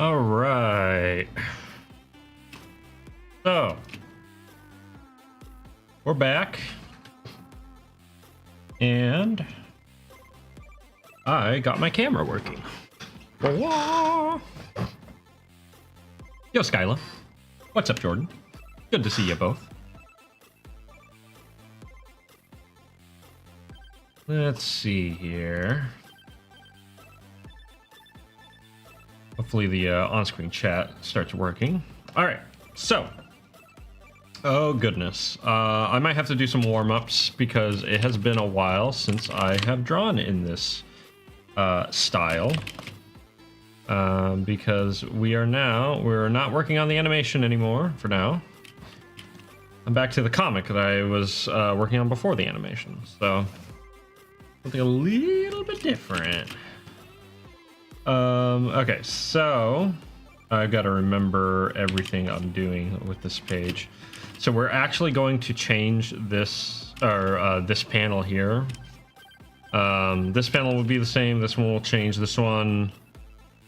All right. So we're back, and I got my camera working. Yo, Skyla. What's up, Jordan? Good to see you both. Let's see here. Hopefully the on-screen chat starts working. All right, so. Oh, goodness. I might have to do some warm-ups because it has been a while since I have drawn in this style. Because we're not working on the animation anymore for now. I'm back to the comic that I was working on before the animation. So, something a little bit different. Okay, so I've got to remember everything I'm doing with this page. So we're actually going to change this, or this panel here. This panel will be the same. This one will change. This one,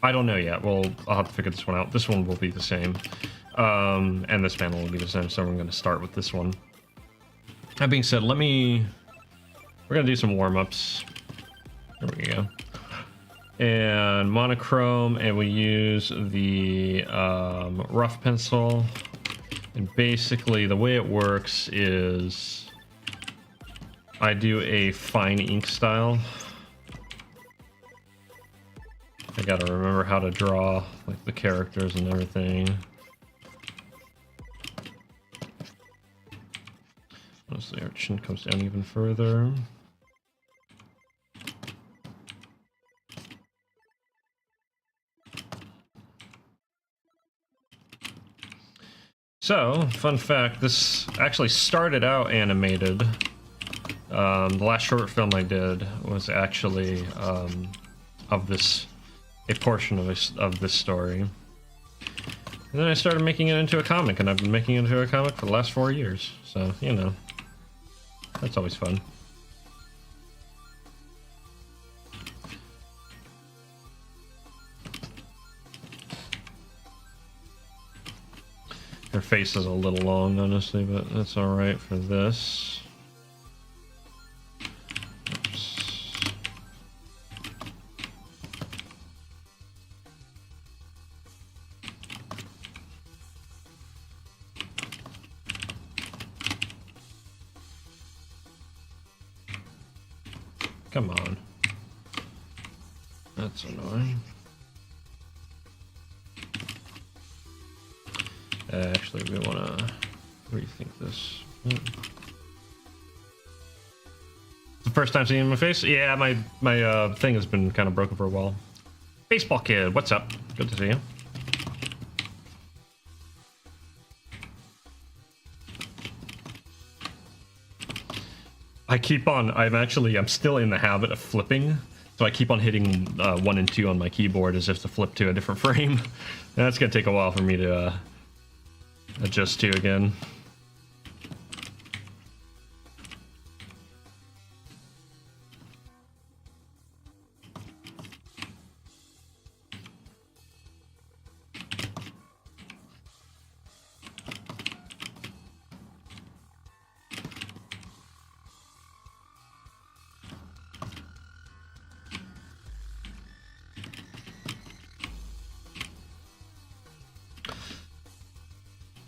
I don't know yet. I'll have to figure this one out. This one will be the same. And this panel will be the same. So I'm going to start with this one. That being said, we're going to do some warm-ups. There we go. And monochrome, and we use the rough pencil. And basically the way it works is I do a fine ink style. I gotta remember how to draw like the characters and everything. Honestly, our chin comes down even further. So, fun fact, this actually started out animated. The last short film I did was actually a portion of this story. And then I started making it into a comic, and I've been making it into a comic for the last 4 years. So, you know, that's always fun. Her face is a little long, honestly, but that's all right for this. Oops. Come on. That's annoying. Actually, we want to rethink this. The first time seeing my face? Yeah, my thing has been kind of broken for a while. Baseball Kid, what's up? Good to see you. I'm still in the habit of flipping. So I keep on hitting 1 and 2 on my keyboard as if to flip to a different frame. And that's gonna take a while for me to adjust to again.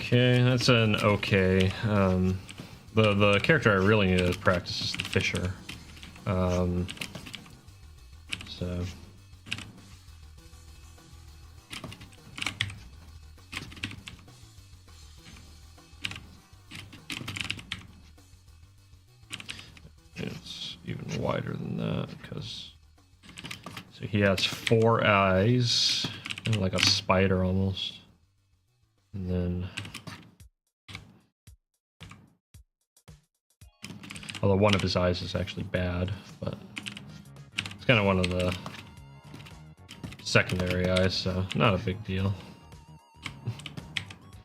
Okay, that's an okay. The character I really need to practice is the Fisher. So it's even wider than that because he has 4 eyes, kind of like a spider almost, and then. Although one of his eyes is actually bad, but it's kind of one of the secondary eyes, so not a big deal.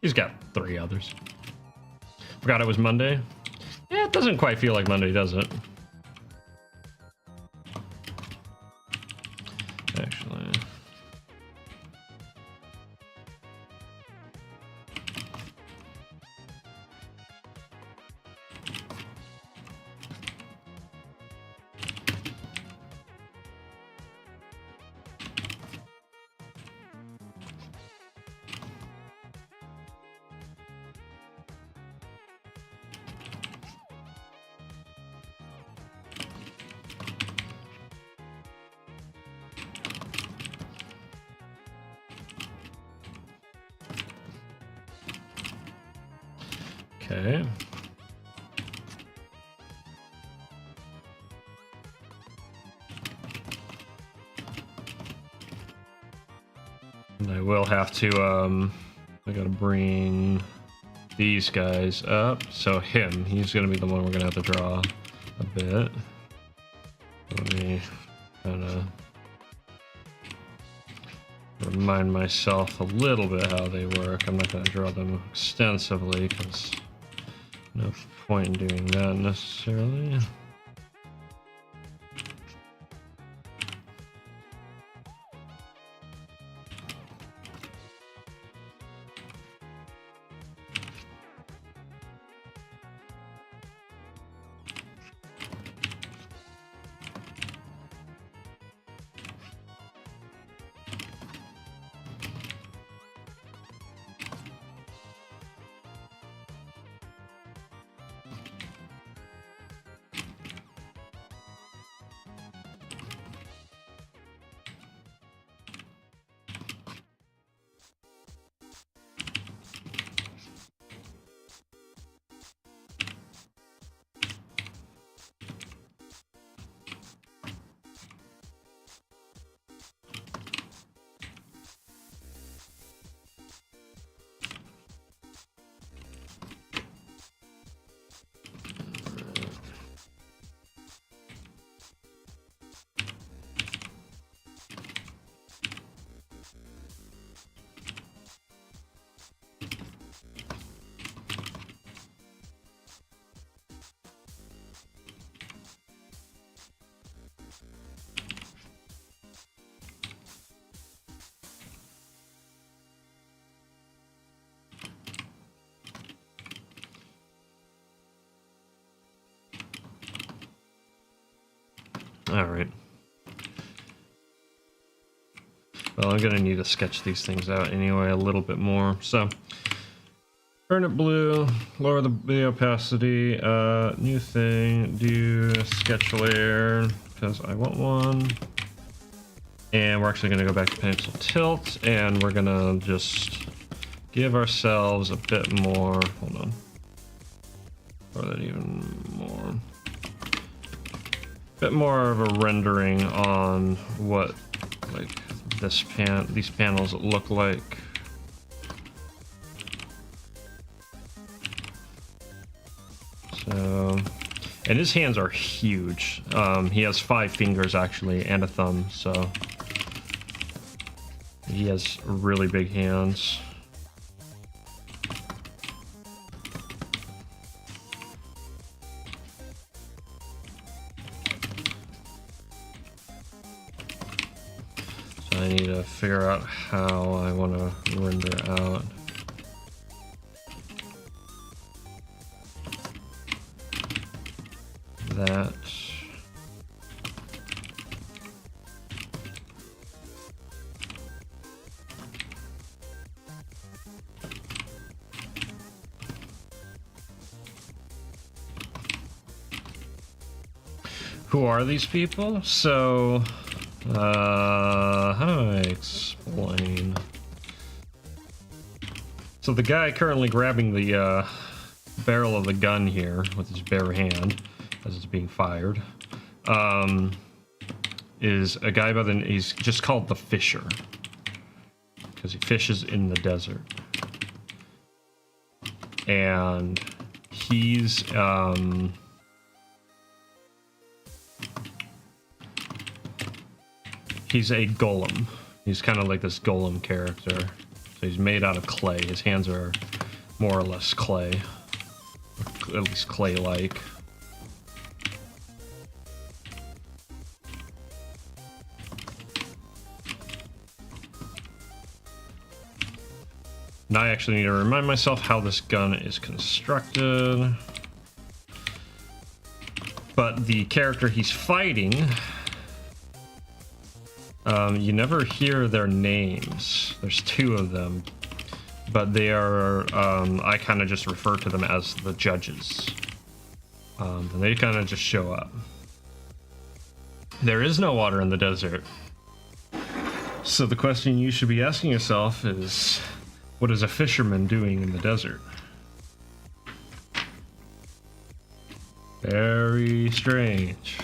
He's got 3 others. Forgot it was Monday. Yeah, it doesn't quite feel like Monday, does it? Actually. Okay. And I will have to, I gotta bring these guys up. So he's gonna be the one we're gonna have to draw a bit. Let me kind of remind myself a little bit how they work. I'm not gonna draw them extensively because no point in doing that necessarily. All right. Well, I'm gonna need to sketch these things out anyway a little bit more. So, turn it blue, lower the opacity, new thing, do sketch layer, because I want one. And we're actually gonna go back to pencil tilt, and we're gonna just give ourselves a bit more, hold on, or that even more. Bit more of a rendering on what like these panels look like. So, and his hands are huge. He has 5 fingers actually and a thumb, so he has really big hands. I need to figure out how I want to render out. That. Who are these people? So, how do I explain? So the guy currently grabbing the barrel of the gun here with his bare hand as it's being fired is a guy by the name, he's just called the Fisher because he fishes in the desert, and he's a golem. He's kind of like this golem character. So he's made out of clay. His hands are more or less clay. At least clay-like. Now I actually need to remind myself how this gun is constructed. But the character he's fighting, you never hear their names. There's 2 of them, but they are, I kind of just refer to them as the judges. And they kind of just show up. There is no water in the desert. So the question you should be asking yourself is, what is a fisherman doing in the desert? Very strange.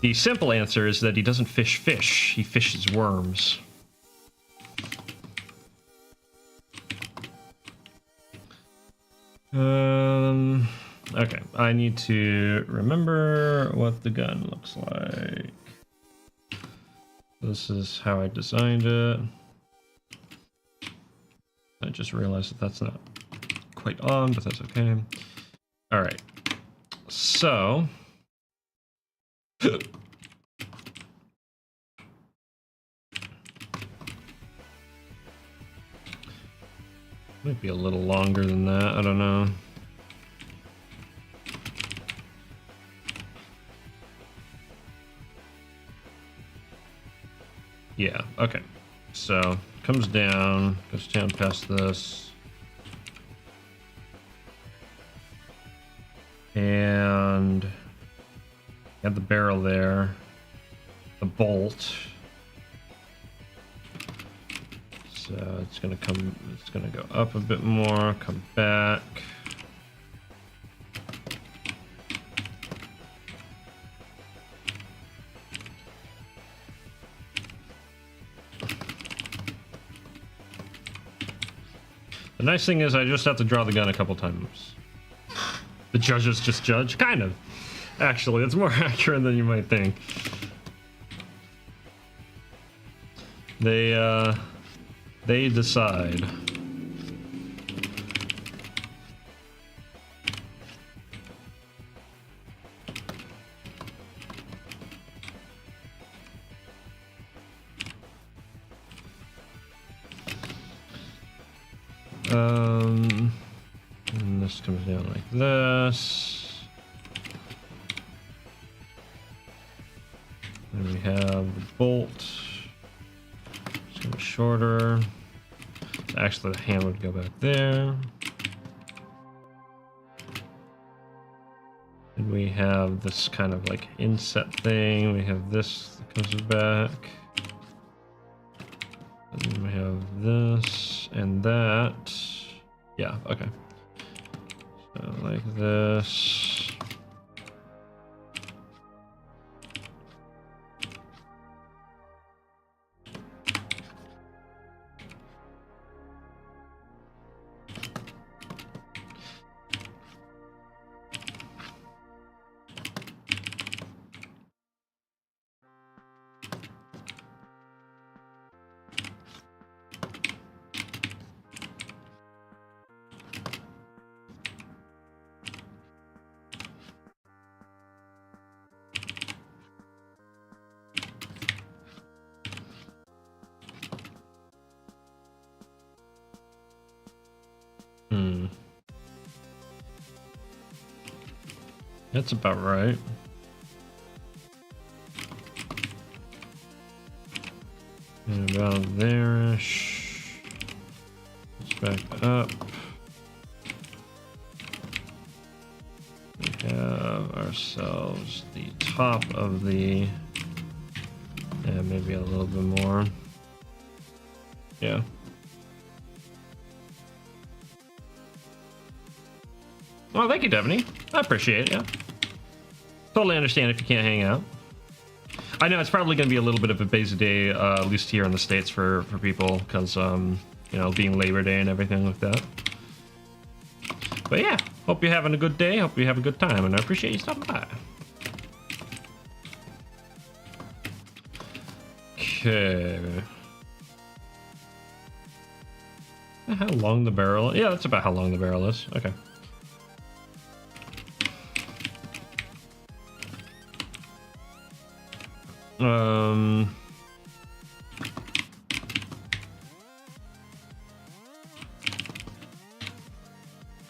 The simple answer is that he doesn't fish fish, he fishes worms. Okay, I need to remember what the gun looks like. This is how I designed it. I just realized that that's not quite on, but that's okay. All right, so might be a little longer than that, I don't know. Yeah, okay. So comes down, goes down past this. And have the barrel there. The bolt. So it's gonna go up a bit more, come back. The nice thing is I just have to draw the gun a couple times. The judges just judge? Kind of. Actually, it's more accurate than you might think. They decide. And this comes down like this. And we have the bolt. It's gonna be shorter. Actually, the hand would go back there. And we have this kind of like inset thing. We have this that comes back. And then we have this and that. Yeah, okay. So like this. That's about right. And about there-ish. Let's back up. We have ourselves the top of the... Yeah, maybe a little bit more. Yeah. Well, thank you, Devaney. I appreciate it, yeah. Totally understand if you can't hang out. I know it's probably going to be a little bit of a busy day, at least here in the States for people, because, you know, being Labor Day and everything like that. But yeah, hope you're having a good day. Hope you have a good time, and I appreciate you stopping by. Okay. How long the barrel? Yeah, that's about how long the barrel is. Okay.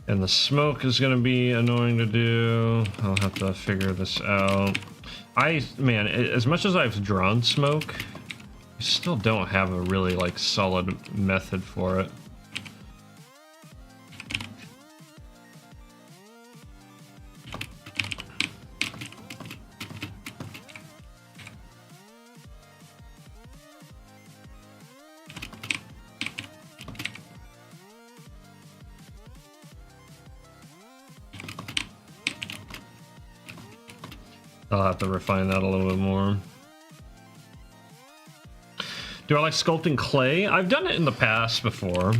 And the smoke is going to be annoying to do. I'll have to figure this out. Man, as much as I've drawn smoke, I still don't have a really, like, solid method for it. I'll have to refine that a little bit more. Do I like sculpting clay? I've done it in the past before.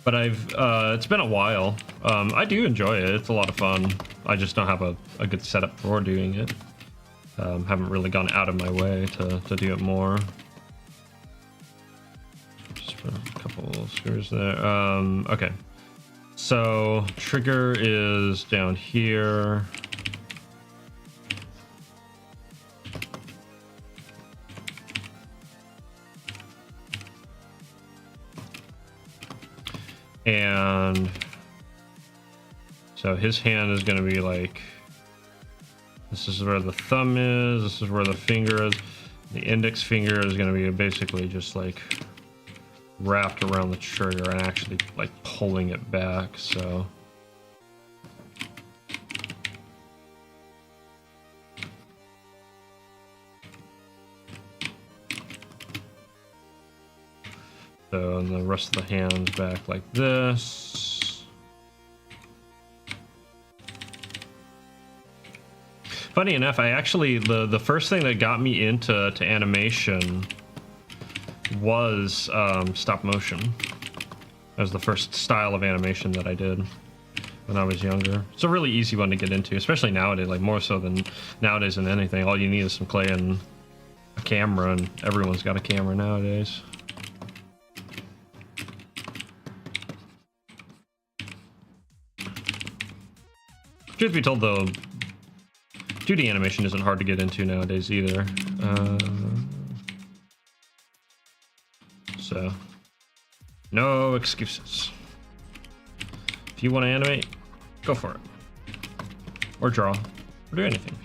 But it's been a while. I do enjoy it. It's a lot of fun. I just don't have a good setup for doing it. Haven't really gone out of my way to do it more. Just put a couple screws there. Okay. So trigger is down here. And so his hand is going to be like, this is where the thumb is, this is where the finger is. The index finger is going to be basically just like wrapped around the trigger and actually like pulling it back. So and the rest of the hand's back like this. Funny enough, I actually the first thing that got me into animation was stop motion. That was the first style of animation that I did when I was younger. It's a really easy one to get into, especially nowadays, like more so than nowadays than anything. All you need is some clay and a camera, and everyone's got a camera nowadays. Truth be told, though, 2D animation isn't hard to get into nowadays either. So, no excuses. If you want to animate, go for it. Or draw, or do anything.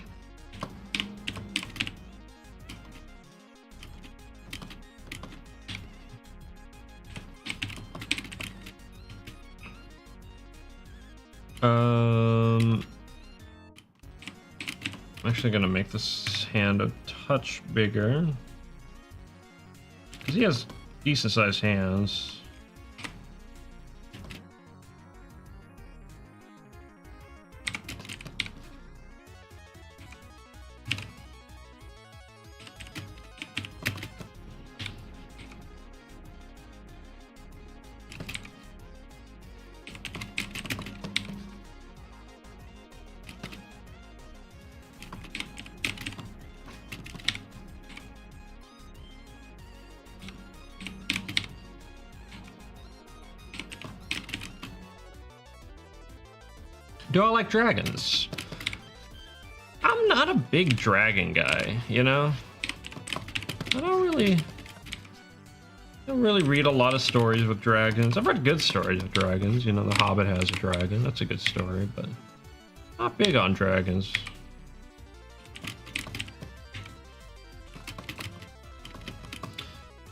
I'm actually gonna make this hand a touch bigger because he has decent sized hands. Do I like dragons? I'm not a big dragon guy, you know? I don't really read a lot of stories with dragons. I've read good stories with dragons. You know, The Hobbit has a dragon. That's a good story, but not big on dragons.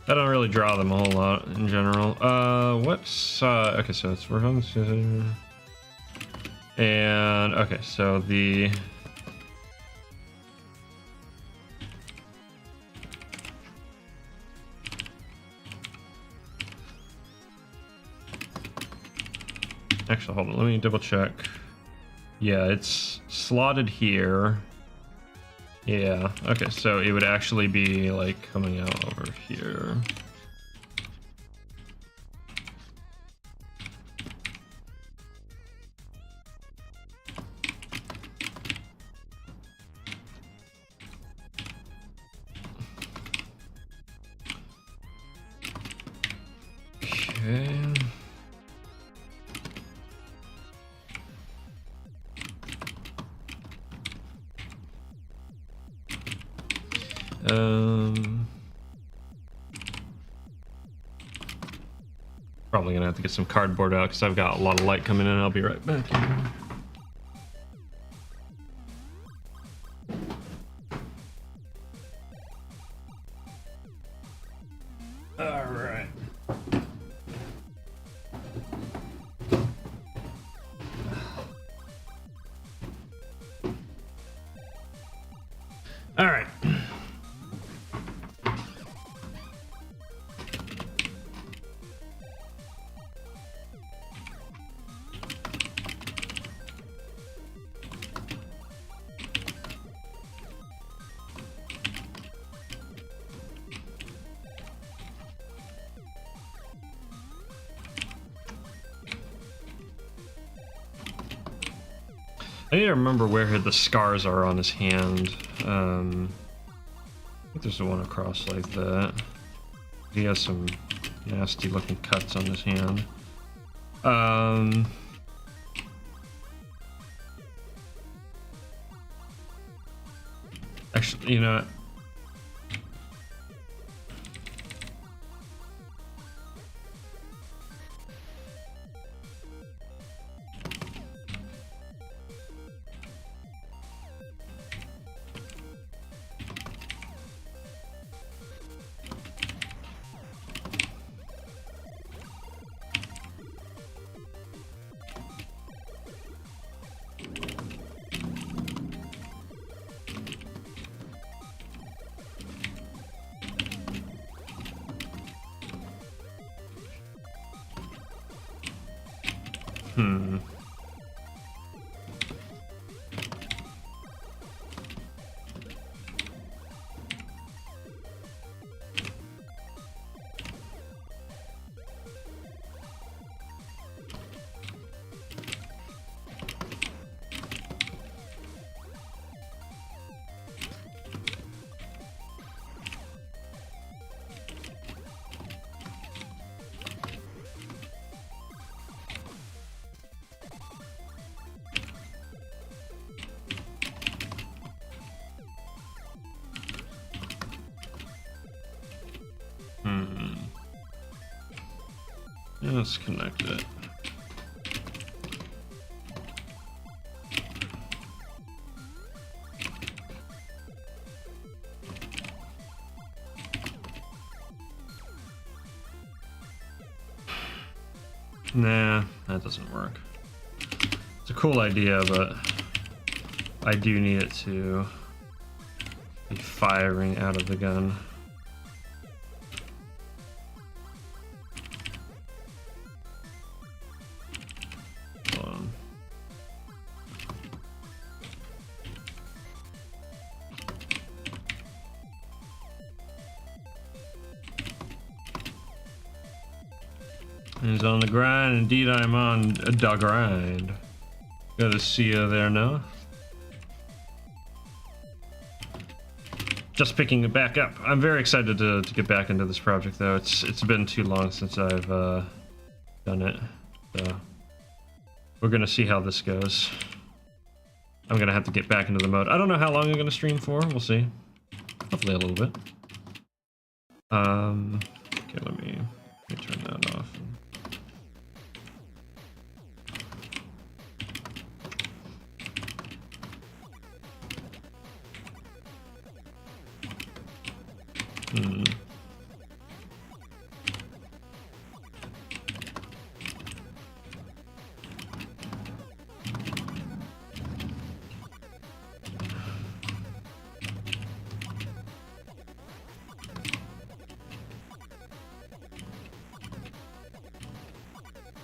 I don't really draw them a whole lot in general. Okay, so it's we're on. And okay, so the actually, hold on, let me double check. Yeah, it's slotted here. Yeah, okay, so it would actually be like coming out over here. Probably gonna have to get some cardboard out because I've got a lot of light coming in. I'll be right back. All right. All right. I need to remember where the scars are on his hand. I think there's the one across like that. He has some nasty looking cuts on his hand. Actually, you know, yeah, let's connect it. Nah, that doesn't work. It's a cool idea, but I do need it to be firing out of the gun. He's on the grind. Indeed, I'm on the grind. Gotta see you there now. Just picking it back up. I'm very excited to get back into this project, though. It's been too long since I've done it. So we're gonna see how this goes. I'm gonna have to get back into the mode. I don't know how long I'm gonna stream for. We'll see. Hopefully a little bit. Okay, let me turn that off.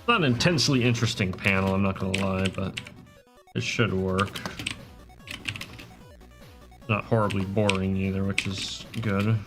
Not an intensely interesting panel, I'm not gonna lie, but it should work. Not horribly boring either, which is good.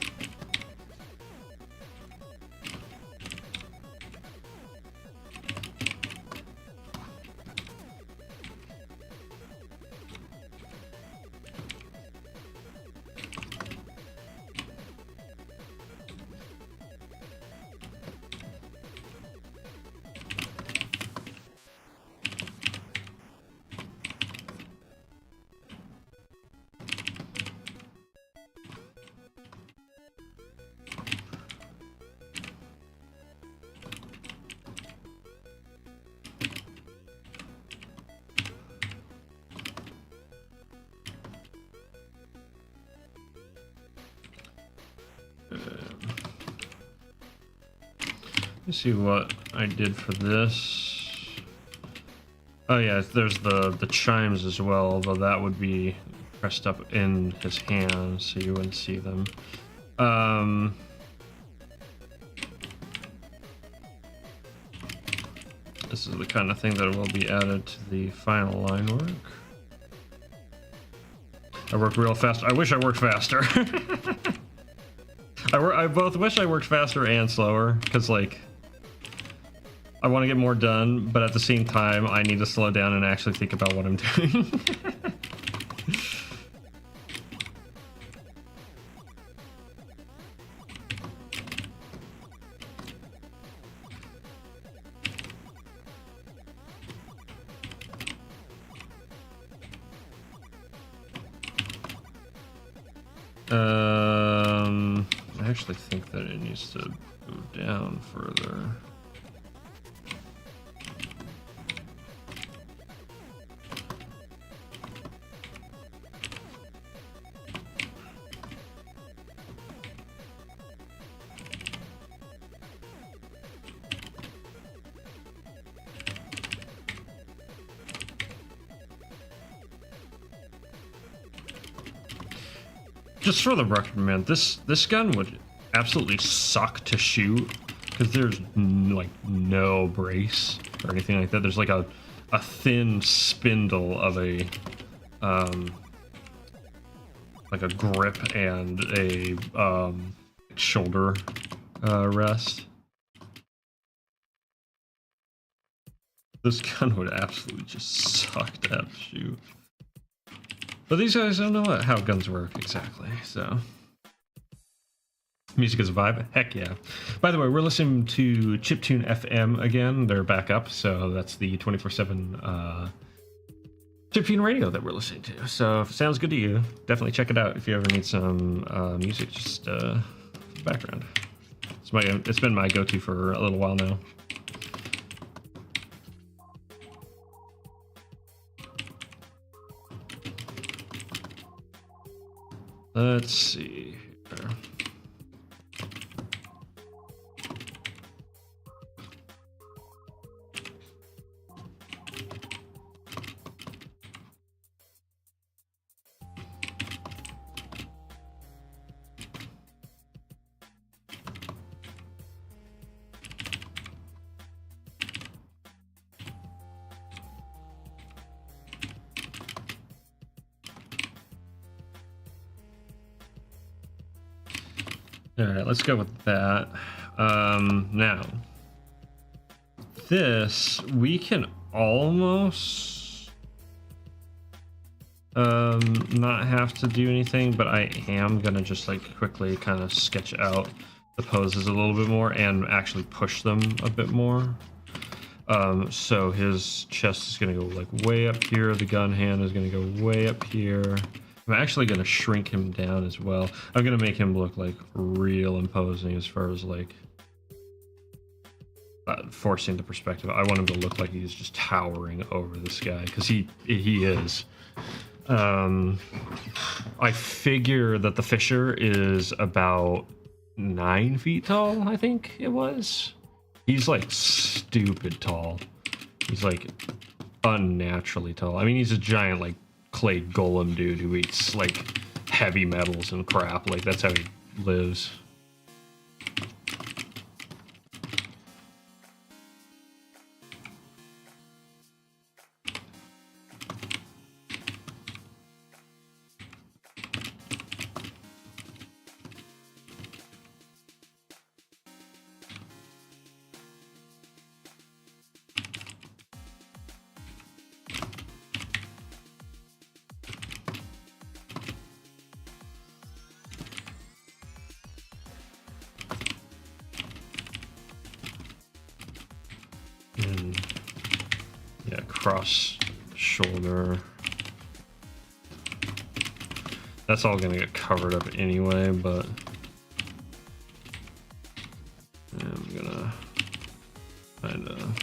Let's see what I did for this. Oh yeah, there's the chimes as well, although that would be pressed up in his hands, so you wouldn't see them. This is the kind of thing that will be added to the final line work. I work real fast. I wish I worked faster. I both wish I worked faster and slower, because like I want to get more done, but at the same time, I need to slow down and actually think about what I'm doing. I actually think that it needs to go down further. Just for the record, man, this gun would absolutely suck to shoot because there's like no brace or anything like that. There's like a thin spindle of a like a grip and a shoulder rest. This gun would absolutely just suck to have to shoot. But these guys don't know how guns work exactly, so. Music is a vibe? Heck yeah. By the way, we're listening to Chiptune FM again. They're back up, so that's the 24/7 Chiptune radio that we're listening to. So if it sounds good to you, definitely check it out if you ever need some music, just background. It's been my go-to for a little while now. Let's see here. All right, let's go with that. Now, this we can almost not have to do anything, but I am gonna just like quickly kind of sketch out the poses a little bit more and actually push them a bit more. So his chest is gonna go like way up here. The gun hand is gonna go way up here. I'm actually going to shrink him down as well. I'm going to make him look like real imposing as far as like forcing the perspective. I want him to look like he's just towering over this guy because he is. I figure that the Fisher is about 9 feet tall, I think it was. He's like stupid tall. He's like unnaturally tall. I mean, he's a giant like clay golem dude who eats like heavy metals and crap. Like that's how he lives. And yeah, cross shoulder. That's all gonna get covered up anyway, but I'm gonna kind of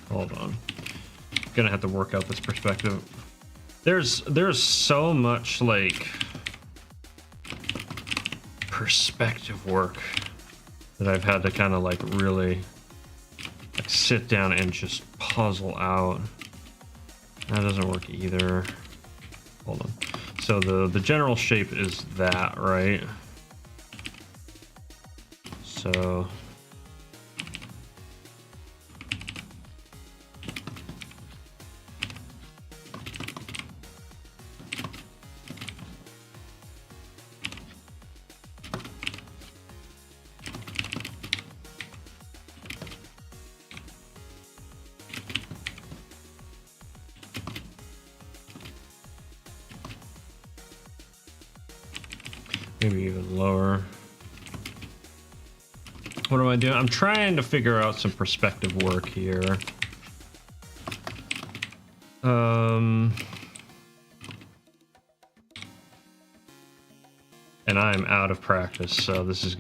hold on. Gonna have to work out this perspective. There's so much like perspective work that I've had to kind of like really like sit down and just puzzle out. That doesn't work either. Hold on. So the general shape is that, right? So maybe even lower. What am I doing? I'm trying to figure out some perspective work here. And I'm out of practice, so this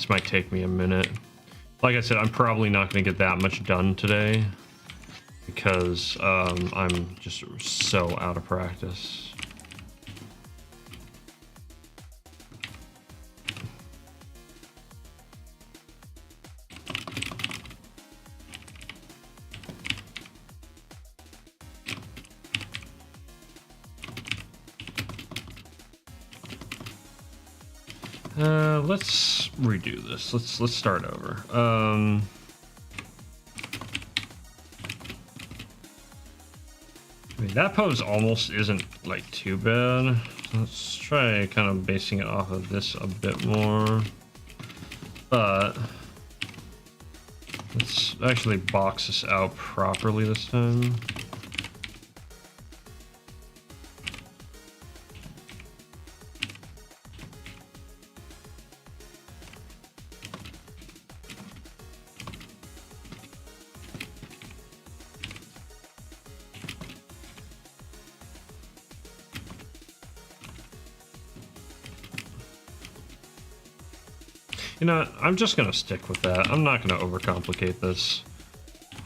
might take me a minute. Like I said, I'm probably not going to get that much done today because I'm just so out of practice. Let's redo this. Let's start over. I mean, that pose almost isn't like too bad. Let's try kind of basing it off of this a bit more. But let's actually box this out properly this time. You know, I'm just gonna stick with that. I'm not gonna overcomplicate this.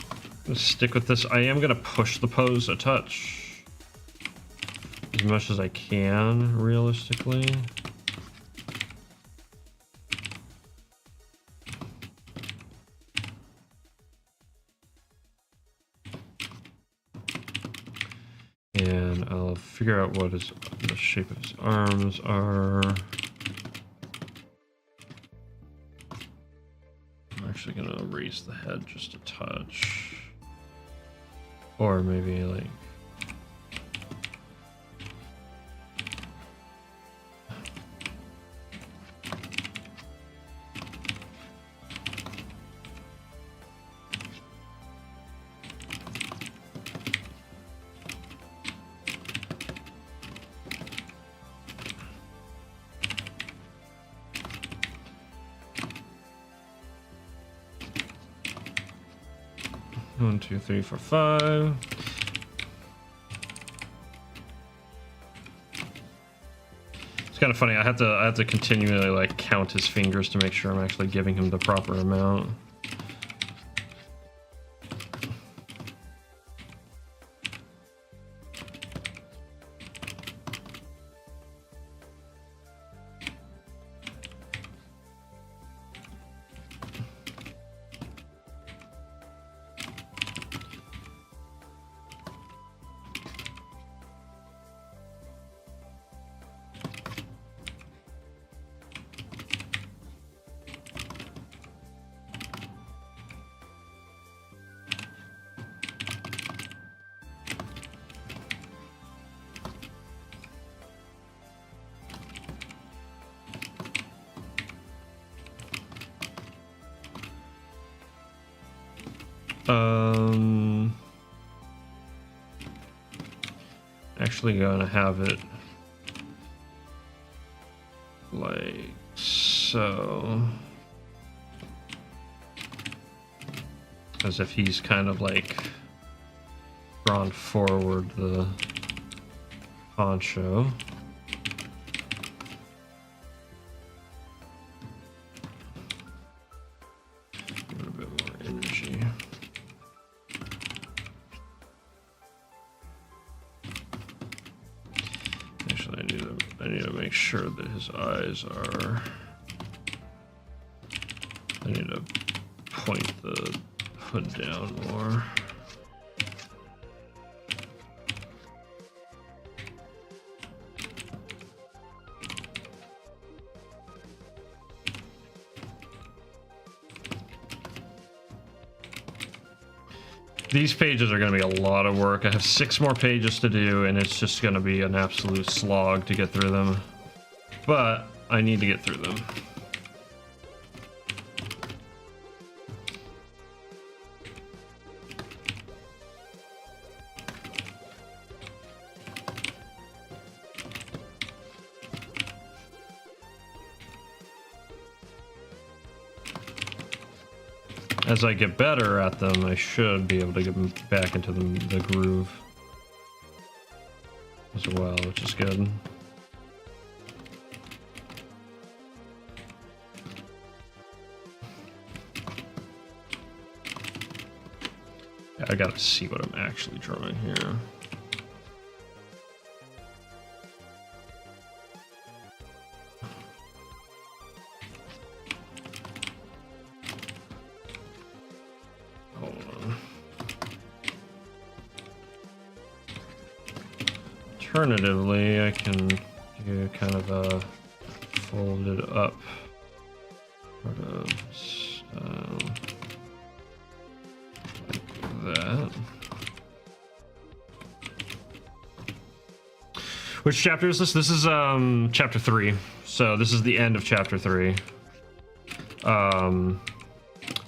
I'm gonna stick with this. I am gonna push the pose a touch as much as I can, realistically. And I'll figure out what the shape of his arms are. Actually gonna raise the head just a touch, or maybe like one, two, three, four, five. It's kind of funny. I have to continually like count his fingers to make sure I'm actually giving him the proper amount. Actually gonna have it like so, as if he's kind of like drawn forward the poncho. Give it a bit more energy. Actually, I need to make sure that his eyes are. I need to point the hood down more. These pages are going to be a lot of work. I have 6 more pages to do, and it's just going to be an absolute slog to get through them. But I need to get through them. As I get better at them, I should be able to get back into the groove as well, which is good. Yeah, I gotta see what I'm actually drawing here. Alternatively, I can do kind of a folded up sort of style like that. Which chapter is this? This is chapter 3. So this is the end of chapter 3.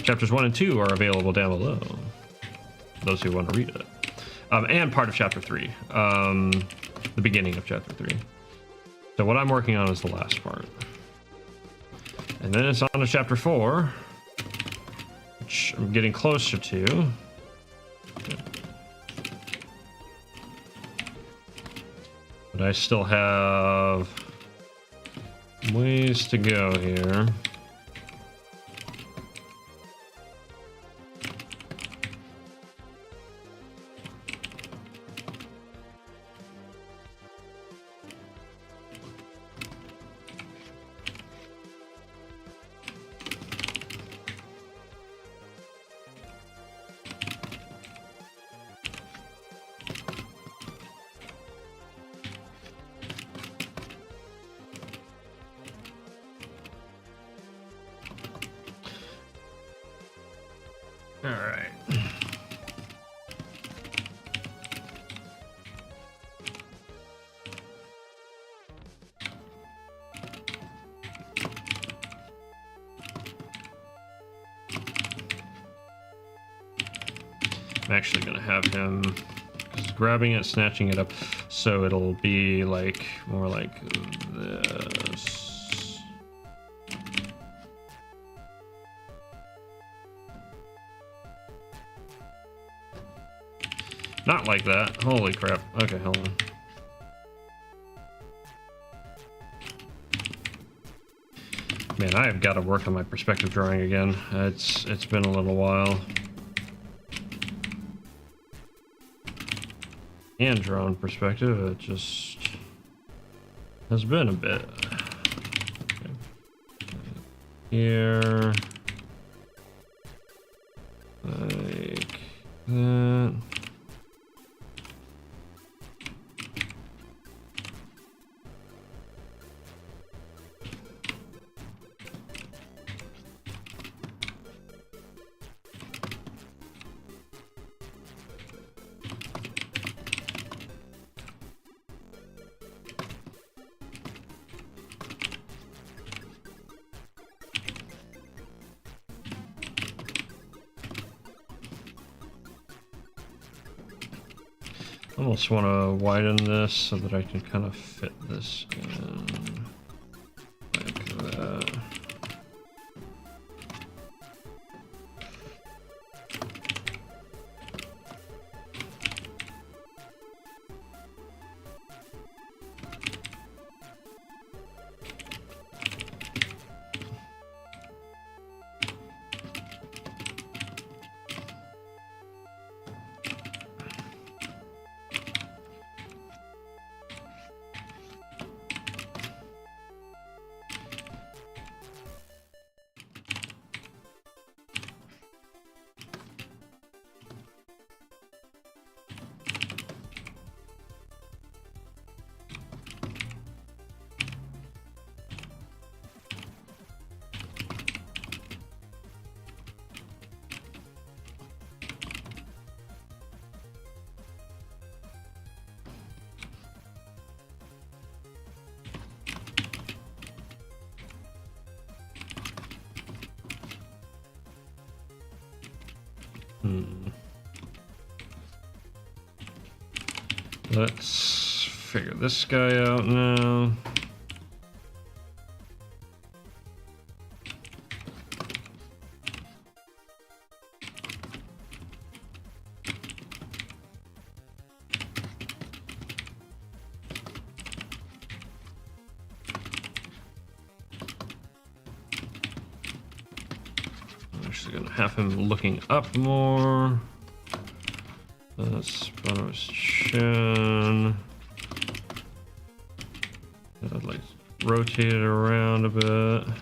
Chapters 1 and 2 are available down below. Those who want to read it. And part of chapter 3. The beginning of chapter 3. So what I'm working on is the last part. And then it's on to chapter 4, which I'm getting closer to. But I still have ways to go here. All right. I'm actually going to have him just grabbing it, snatching it up, so it'll be like more like this. Not like that. Holy crap. Okay, hold on. Man, I have got to work on my perspective drawing again. It's been a little while. And drawn perspective, it just has been a bit. Okay. Here. Like that. Almost want to widen this so that I can kind of fit this in like that. Let's figure this guy out now. I'm actually gonna have him looking up more. That's bottom of his chin. I'd like rotate it around a bit.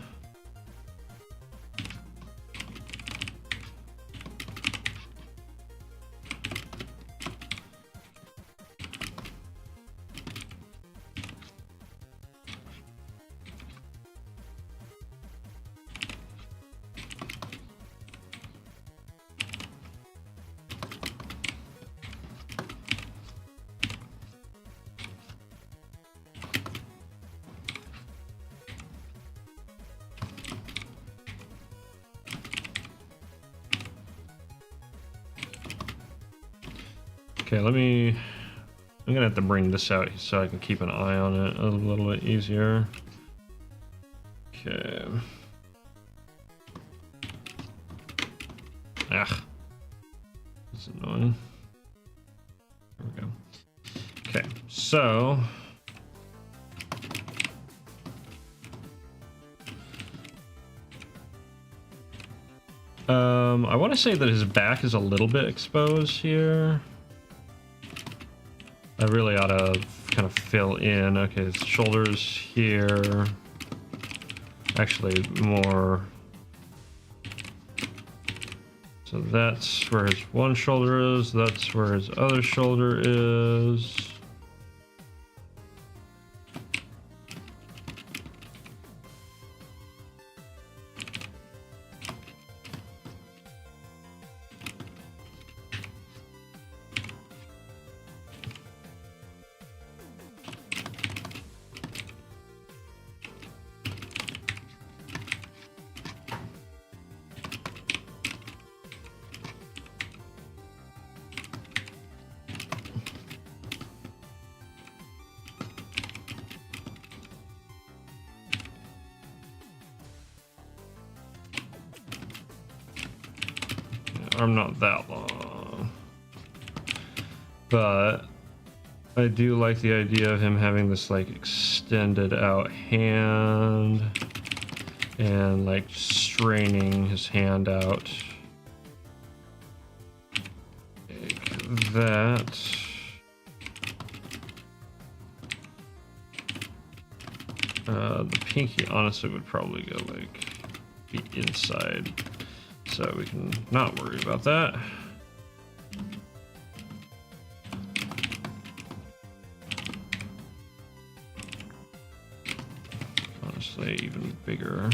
Okay, I'm gonna have to bring this out so I can keep an eye on it a little bit easier. Okay. Ah. That's annoying. There we go. Okay, so. I want to say that his back is a little bit exposed here. I really ought to kind of fill in. Okay, his shoulders here. Actually, more. So that's where his one shoulder is. That's where his other shoulder is. I'm not that long, but I do like the idea of him having this like extended out hand and like straining his hand out like that. The pinky honestly would probably go like be inside. So we can not worry about that. Honestly, even bigger.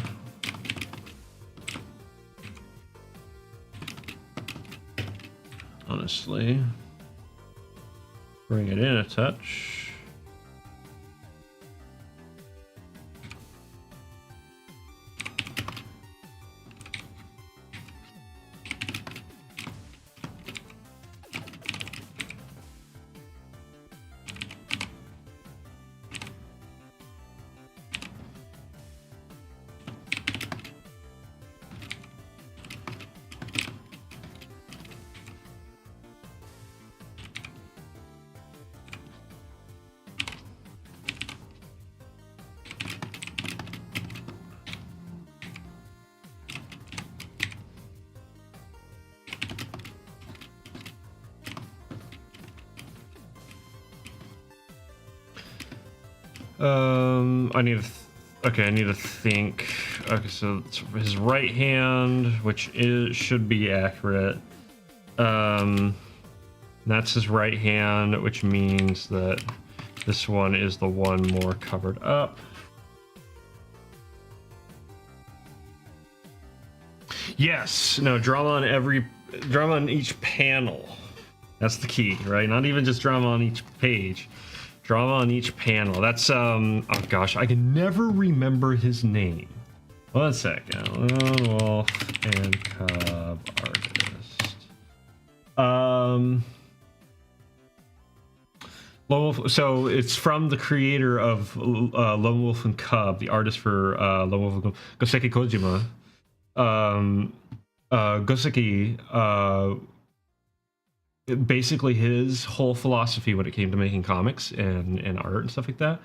Honestly, bring it in a touch. I need to think. Okay, so it's his right hand, which should be accurate. That's his right hand, which means that this one is the one more covered up. Yes. No, drama on each panel. That's the key, right? Not even just drama on each page. Drama on each panel. That's oh gosh, I can never remember his name. 1 second. Lone Wolf and Cub Artist. Lone Wolf, so it's from the creator of Lone Wolf and Cub, the artist for Lone Wolf and Cub, Goseki Kojima. Goseki, basically his whole philosophy when it came to making comics and art and stuff like that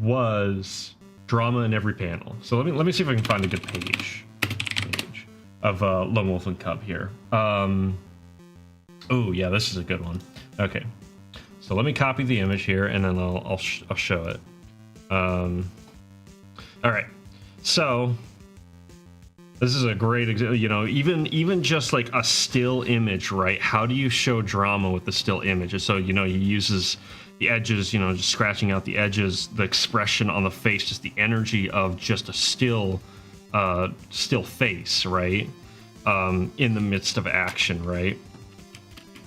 was drama in every panel. So let me see if I can find a good page of Lone Wolf and Cub here. Oh yeah, this is a good one. Okay, so let me copy the image here and then I'll show it. All right, so this is a great example. You know, even just like a still image, right? How do you show drama with the still image? So, you know, he uses the edges, you know, just scratching out the edges, the expression on the face, just the energy of just a still face, right? In the midst of action, right?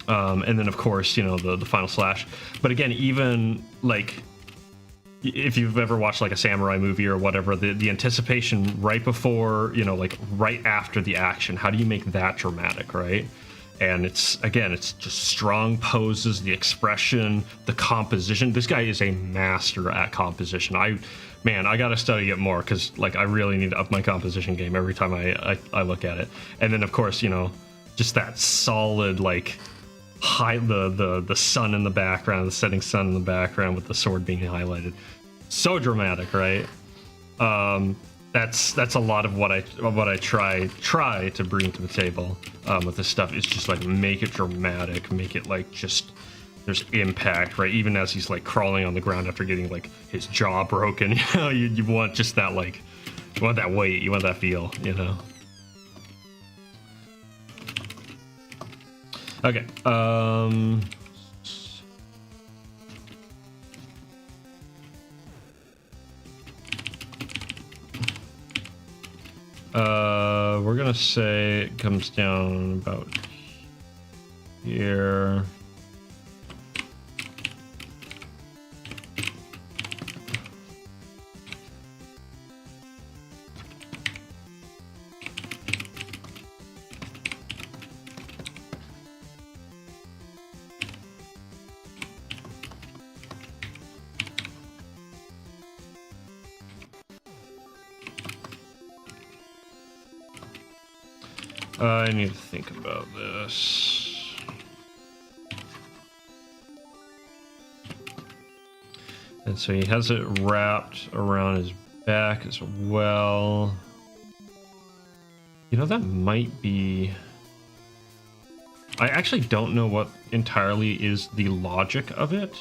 And then of course, you know, the final slash. But again, even like, if you've ever watched like a samurai movie or whatever, the anticipation right before, you know, like right after the action, how do you make that dramatic, right? And it's just strong poses, the expression, the composition. This guy is a master at composition. I gotta study it more because like I really need to up my composition game every time I look at it. And then of course, you know, just that solid like high the sun in the background, the setting sun in the background with the sword being highlighted. So dramatic, right? That's a lot of what I try to bring to the table with this stuff. Is just like make it dramatic, make it like just there's impact, right? Even as he's like crawling on the ground after getting like his jaw broken, you know, you want just that like you want that weight, you want that feel, you know. Okay. We're gonna say it comes down about here. I need to think about this. And so he has it wrapped around his back as well. You know, that might be... I actually don't know what entirely is the logic of it.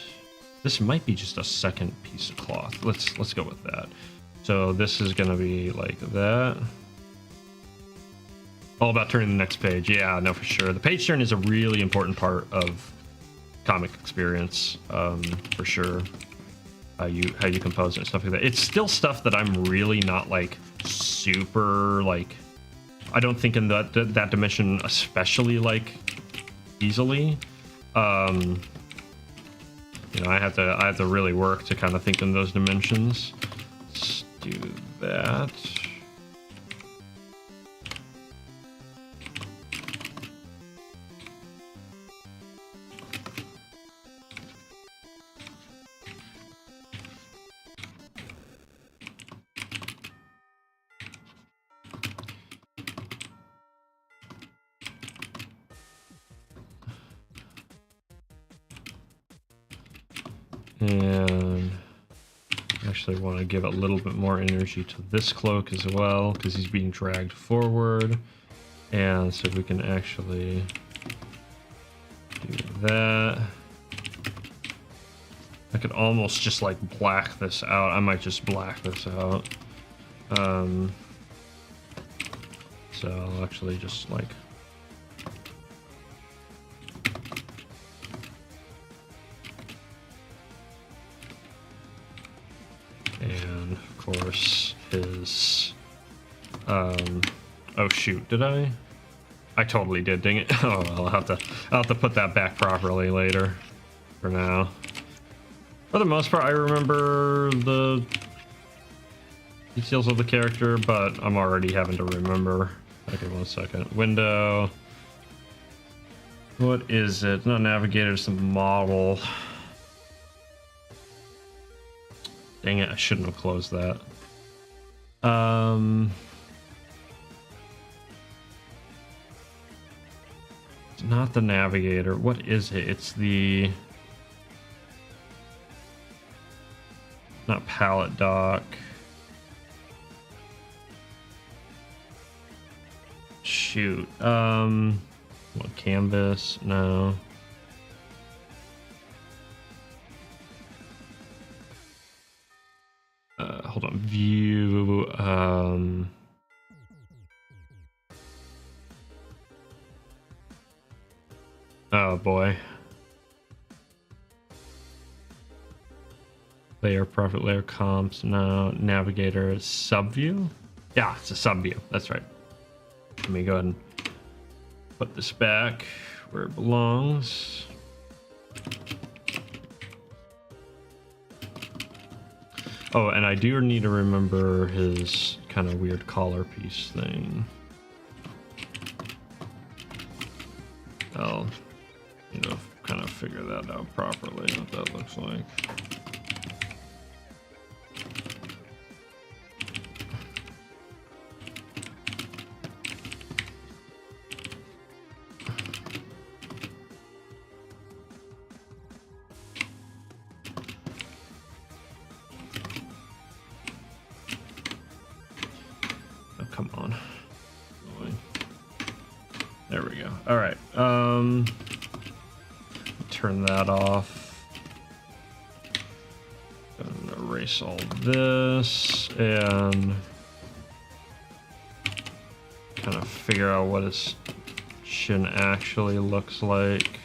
This might be just a second piece of cloth. Let's go with that. So this is gonna be like that. All about turning the next page. Yeah, no, for sure. The page turn is a really important part of comic experience, for sure. How you compose it and stuff like that. It's still stuff that I'm really not like super like. I don't think in that dimension especially like easily. You know, I have to really work to kind of think in those dimensions. Let's do that. And actually want to give a little bit more energy to this cloak as well because he's being dragged forward. And so we can actually do that. I could almost just like black this out. I might just black this out. So I'll actually just like and of course his oh shoot, did I totally did, dang it. Oh well, I'll have to put that back properly later. For now, for the most part I remember the details of the character, but I'm already having to remember. Okay, one second. Window, What is it? Not navigator, it's a model. Dang it, I shouldn't have closed that. It's not the navigator. What is it? It's the... Not palette dock. Shoot. What, canvas? No. Hold on. View. Oh boy. Layer, profit layer, comps. No. Navigator, subview. Yeah, it's a subview. That's right. Let me go ahead and put this back where it belongs. Oh, and I do need to remember his kind of weird collar piece thing. I'll, you know, kind of figure that out properly, what that looks like. Come on. There we go. All right. Turn that off. And erase all this and kind of figure out what his chin actually looks like.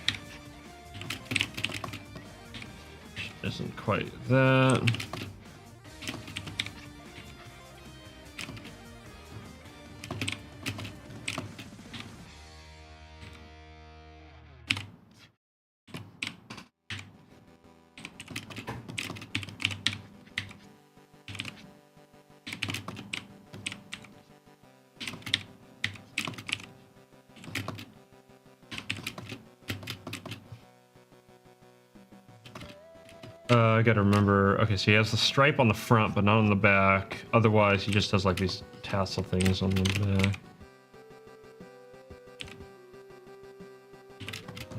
Isn't quite that. I gotta remember. Okay, so he has the stripe on the front, but not on the back. Otherwise, he just has like these tassel things on the back.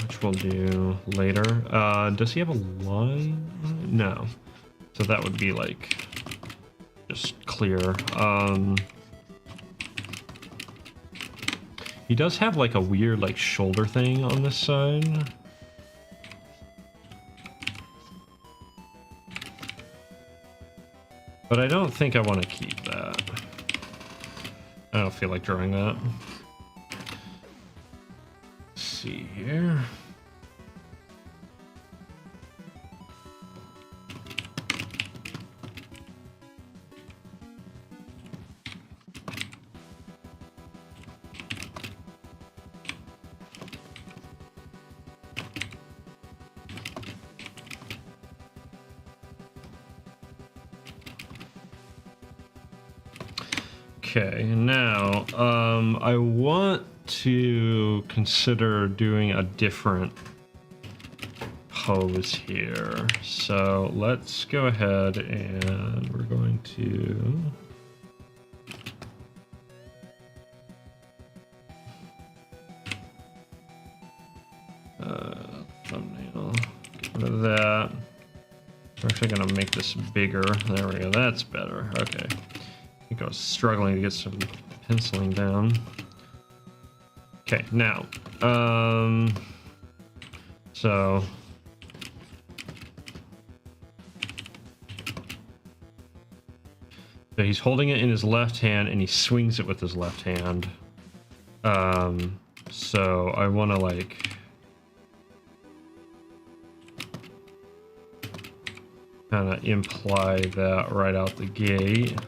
Which we'll do later. Does he have a line? No. So that would be like just clear. He does have like a weird like shoulder thing on this side. But I don't think I want to keep that. I don't feel like drawing that. Let's see here. Okay, now I want to consider doing a different pose here. So let's go ahead and we're going to thumbnail. Get rid of that. We're actually gonna make this bigger. There we go. That's better. Okay. I think I was struggling to get some penciling down. Okay, now, so he's holding it in his left hand and he swings it with his left hand. So I want to like kind of imply that right out the gate.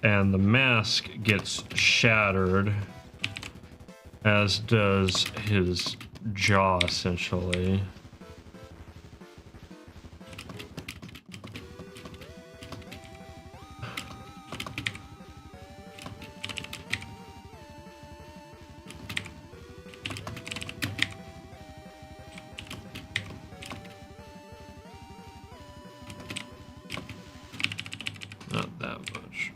And the mask gets shattered, as does his jaw, essentially. Not that much.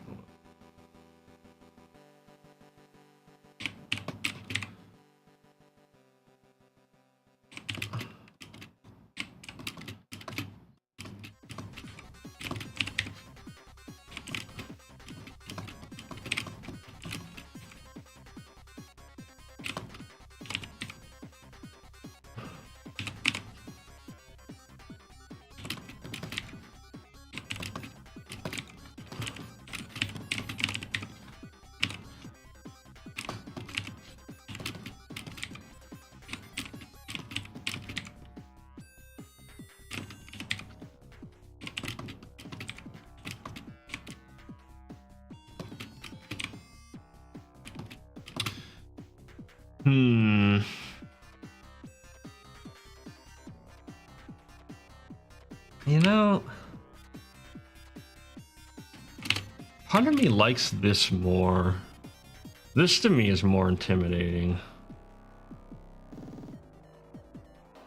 You know, part of me likes this more. This to me is more intimidating.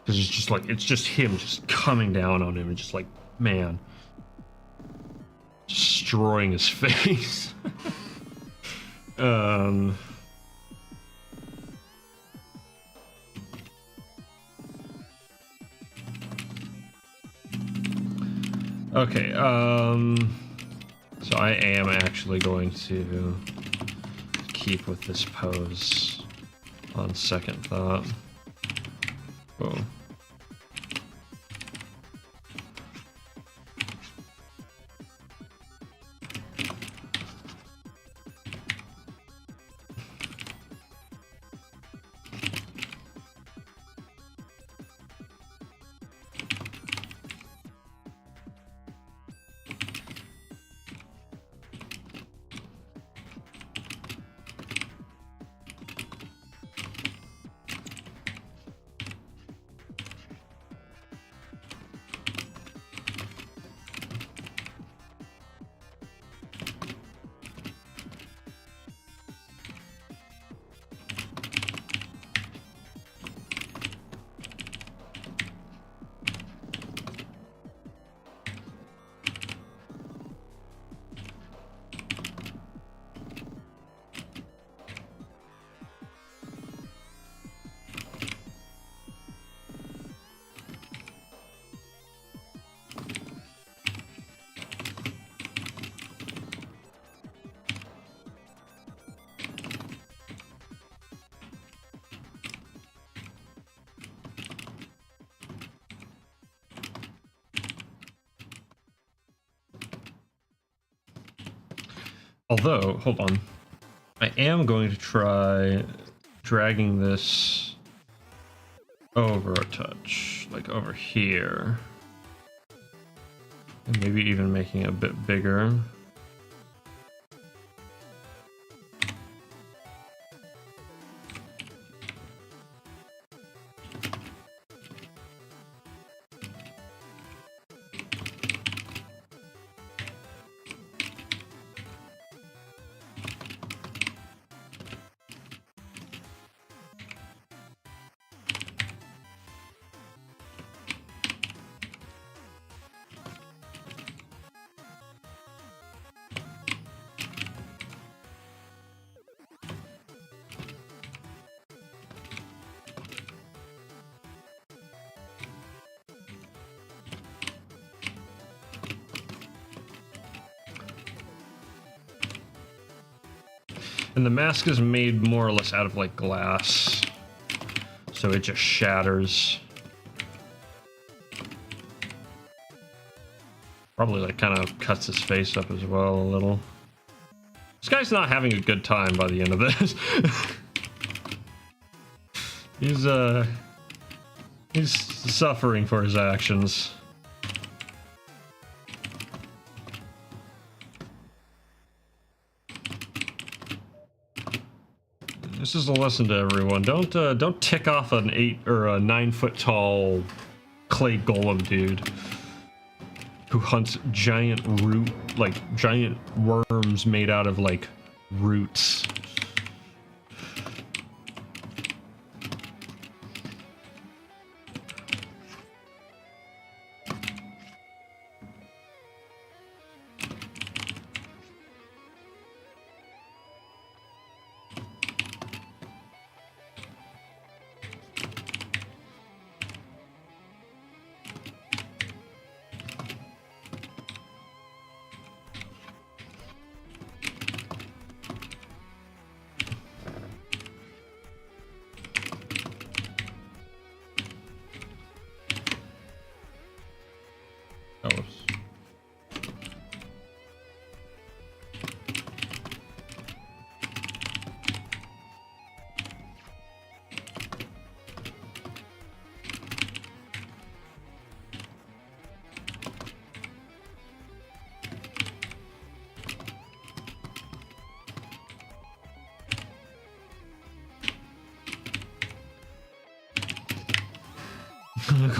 Because it's just like, it's just him just coming down on him and just like, man, destroying his face. Okay, so I am actually going to keep with this pose on second thought. Boom. Although, hold on. I am going to try dragging this over a touch, like over here. And maybe even making it a bit bigger. And the mask is made more or less out of like glass, so it just shatters. Probably like kind of cuts his face up as well a little. This guy's not having a good time by the end of this. He's suffering for his actions. This is a lesson to everyone. Don't tick off an 8 or a 9 foot tall clay golem dude who hunts giant worms made out of like roots.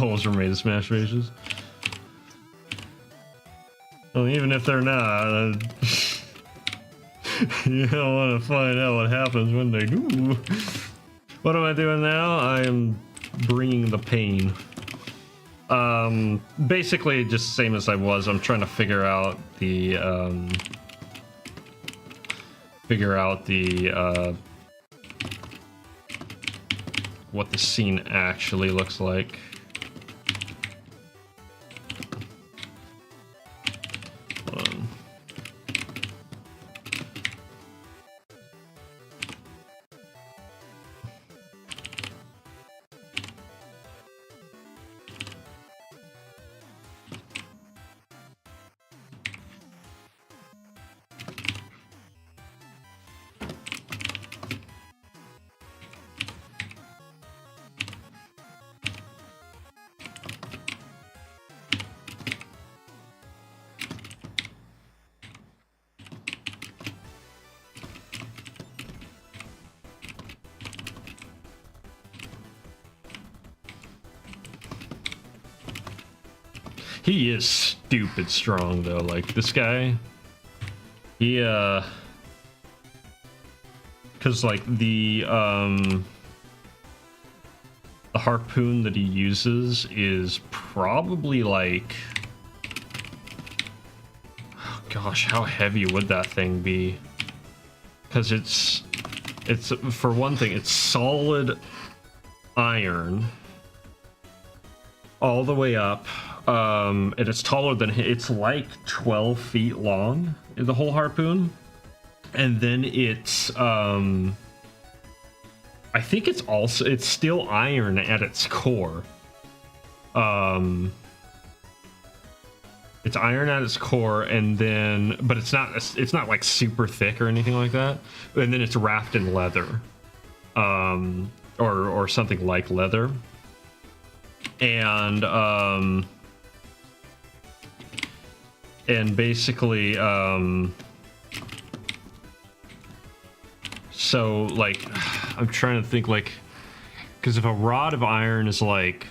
goals are made of smash faces. Well, even if they're not, you don't want to find out what happens when they do. What am I doing now? I am bringing the pain. Basically just same as I was. I'm trying to figure out the what the scene actually looks like. Hold on. He is stupid strong though, like this guy. He cause like the harpoon that he uses is probably like, oh gosh, how heavy would that thing be? Cause it's for one thing, it's solid iron all the way up. And it's taller than it's like 12 feet long, the whole harpoon. And then it's I think it's still iron at its core. It's iron at its core, and then but it's not like super thick or anything like that. And then it's wrapped in leather. Or something like leather. And basically, so like, I'm trying to think like, because if a rod of iron is like,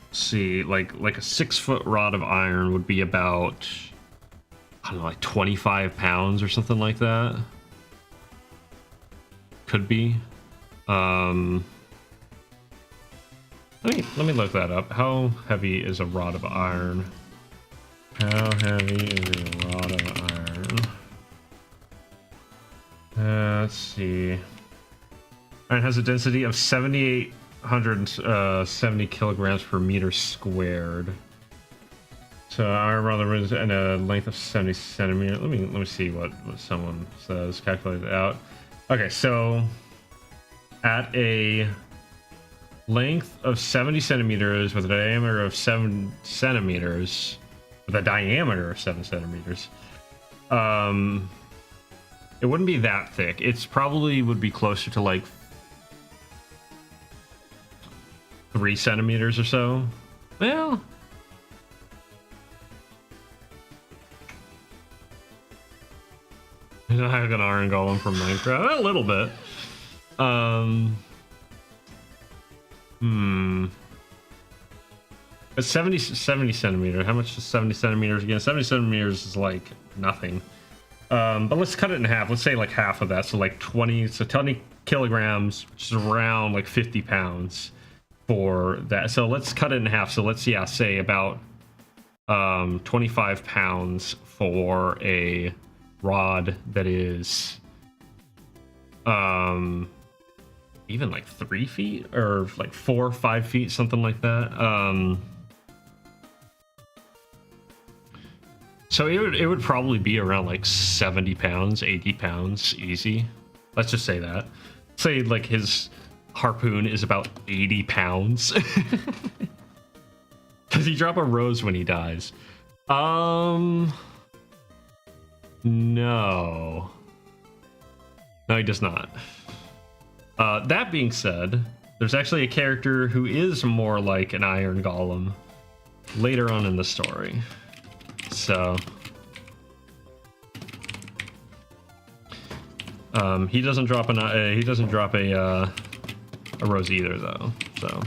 let's see, like a 6-foot rod of iron would be about, I don't know, like 25 pounds or something like that. Could be. Let me look that up. How heavy is a rod of iron? How heavy is a rod of iron? Let's see. Iron has a density of 7,870 kilograms per meter squared. So iron rod and a length of 70 centimeters. Let me see what someone says. Calculate it out. Okay, so at a length of 70 centimeters with a diameter of 7 centimeters, with a diameter of 7 centimeters, it wouldn't be that thick. It's probably would be closer to like 3 centimeters or so. Well, I have an iron golem from Minecraft. A little bit. But 70 centimeters. How much is 70 centimeters again? 70 centimeters is like nothing. But let's cut it in half. Let's say like half of that. So like 20 kilograms, which is around like 50 pounds for that. So let's cut it in half. So let's, yeah, say about 25 pounds for a rod that is even like 3 feet or like 4 or 5 feet, something like that. So it would probably be around like 70 pounds, 80 pounds, easy. Let's just say that. Say like his harpoon is about 80 pounds. Does he drop a rose when he dies? No. No, he does not. That being said, there's actually a character who is more like an iron golem later on in the story. So he doesn't drop a rose either, though. So.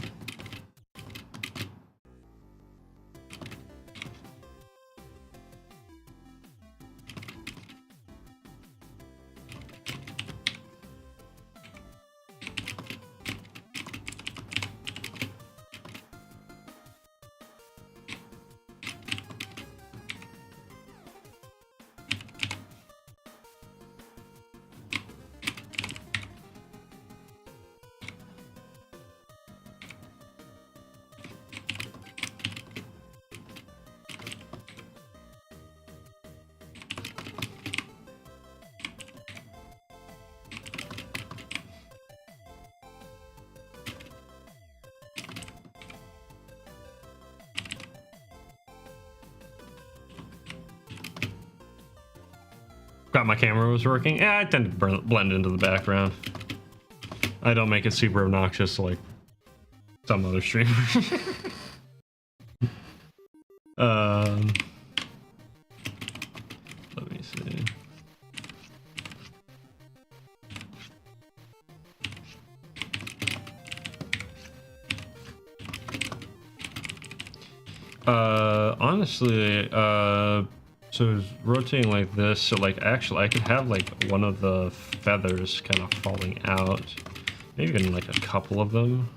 Got my camera was working. Yeah, I tend to blend into the background. I don't make it super obnoxious like some other streamers. Let me see. Honestly, so it's rotating like this, so like actually I could have like one of the feathers kind of falling out, maybe even like a couple of them.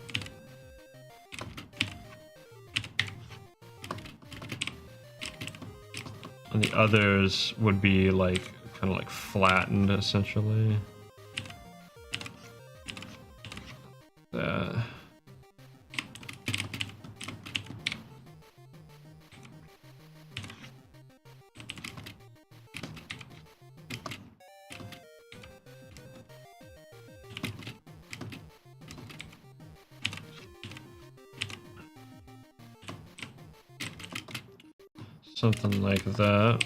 And the others would be like kind of like flattened essentially. That. Something like that.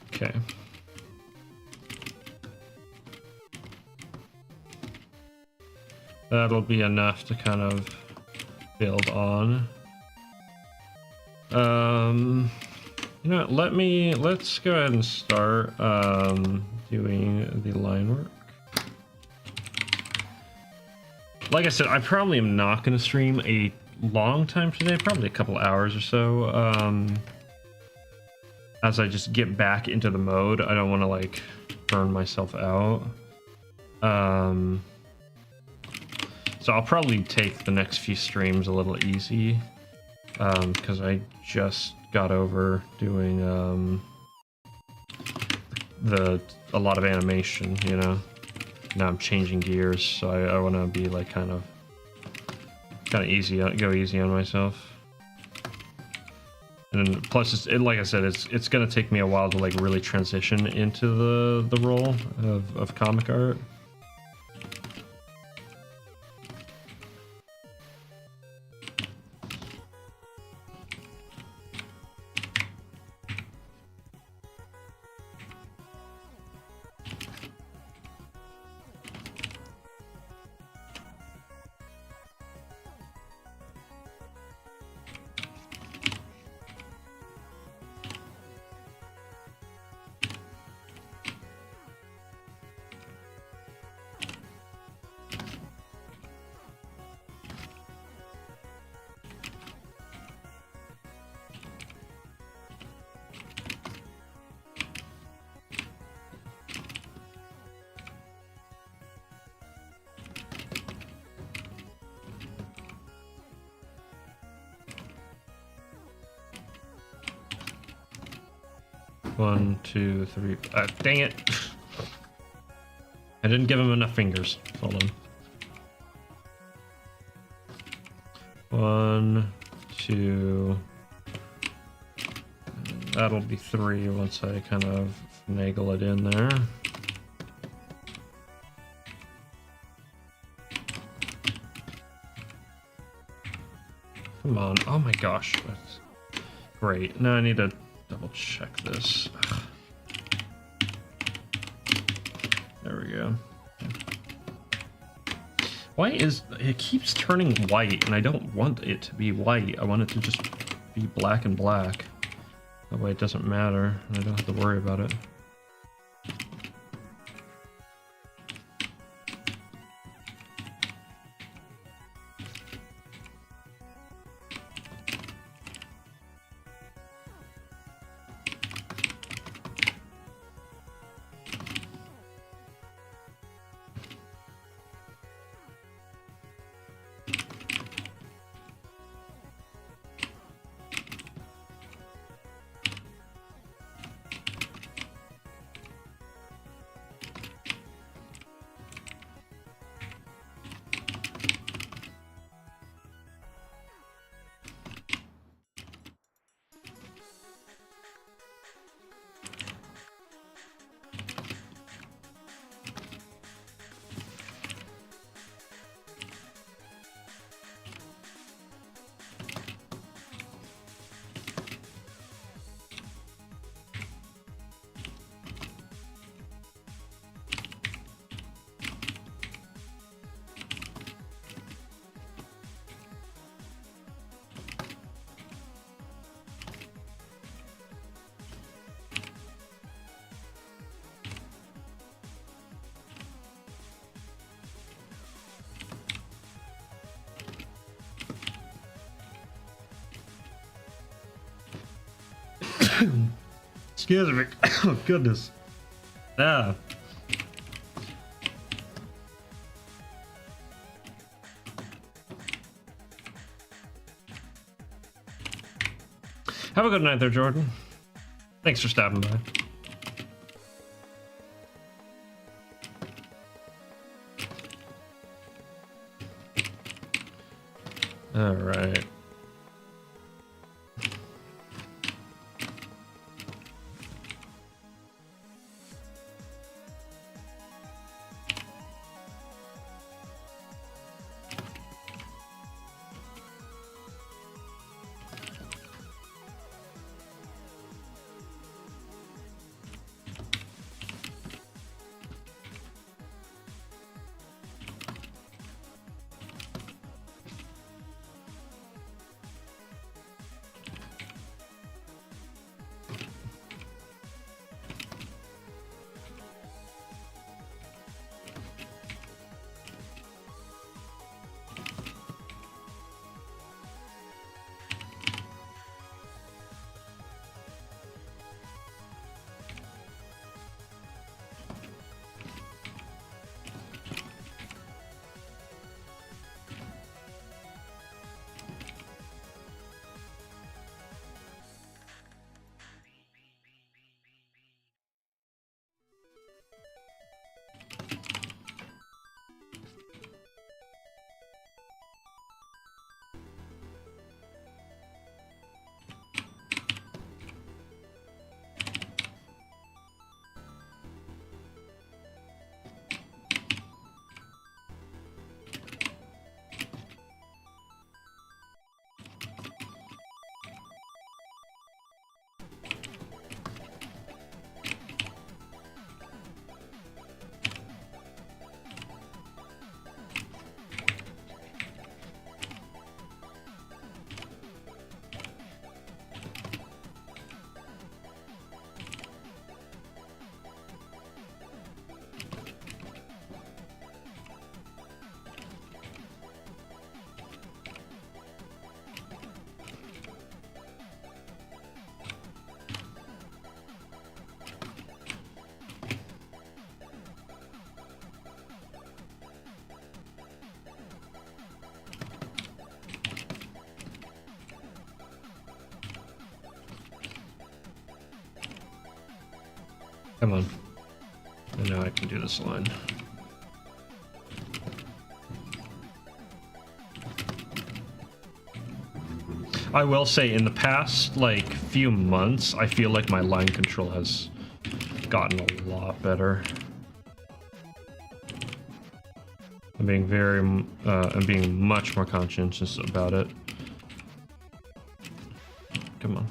Okay. That'll be enough to kind of build on. You know what, let's go ahead and start doing the line work. Like I said, I probably am not going to stream a long time today, probably a couple hours or so, as I just get back into the mode. I don't want to like burn myself out, so I'll probably take the next few streams a little easy, because I just got over doing a lot of animation, you know. Now I'm changing gears, so I want to be like kind of easy, go easy on myself. And plus, like I said, it's gonna take me a while to like really transition into the role of comic art. One, two, three. Dang it! I didn't give him enough fingers. Hold on. One, two. That'll be three once I kind of finagle it in there. Come on. Oh my gosh. That's great. Now I need to double check this. Ugh. There we go. Why is it keeps turning white, and I don't want it to be white. I want it to just be black and black. That way it doesn't matter, and I don't have to worry about it. Excuse me. Oh, goodness. Ah. Have a good night there, Jordan. Thanks for stopping by. All right. Come on. And now I can do this line. I will say in the past, like, few months, I feel like my line control has gotten a lot better. I'm being much more conscientious about it. Come on.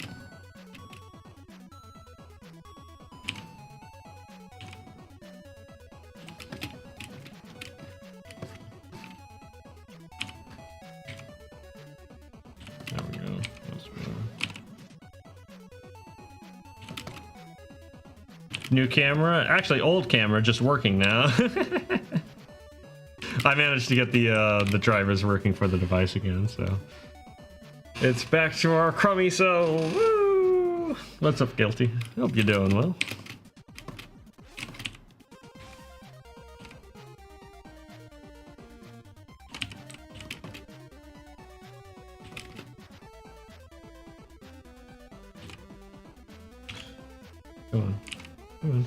There we go. That's better. New camera? Actually, old camera, just working now. I managed to get the drivers working for the device again, so it's back to our crummy. So, woo! What's up, Guilty? Hope you're doing well. Come on, come on.